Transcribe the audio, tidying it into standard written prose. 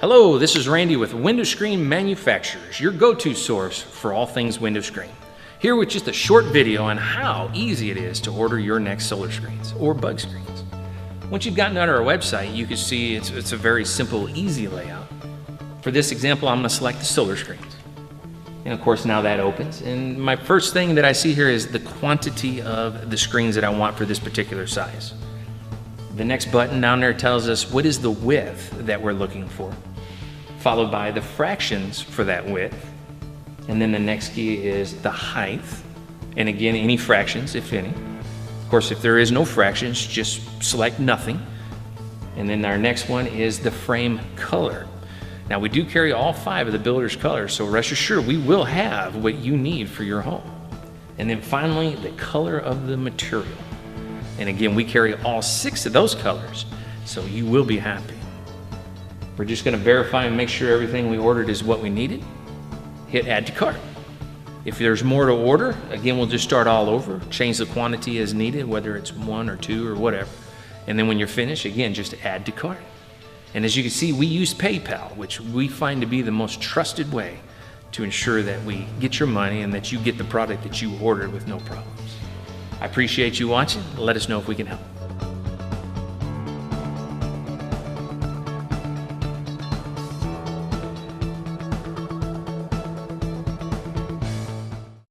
Hello, this is Randy with Window Screen Manufacturers, your go-to source for all things window screen. Here with just a short video on how easy it is to order your next solar screens or bug screens. Once you've gotten onto our website, you can see it's a very simple, easy layout. For this example, I'm going to select the solar screens. And of course, now that opens. And my first thing that I see here is the quantity of the screens that I want for this particular size. The next button down there tells us what is the width that we're looking for, followed by the fractions for that width. And then the next key is the height. And again, any fractions, if any. Of course, if there is no fractions, just select nothing. And then our next one is the frame color. Now, we do carry all 5 of the builder's colors, so rest assured we will have what you need for your home. And then finally, the color of the material. And again, we carry all 6 of those colors, so you will be happy. We're just going to verify and make sure everything we ordered is what we needed. Hit add to cart. If there's more to order, again, we'll just start all over, change the quantity as needed, whether it's 1 or 2 or whatever. And then when you're finished, again, just add to cart. And as you can see, we use PayPal, which we find to be the most trusted way to ensure that we get your money and that you get the product that you ordered with no problems. I appreciate you watching. Let us know if we can help.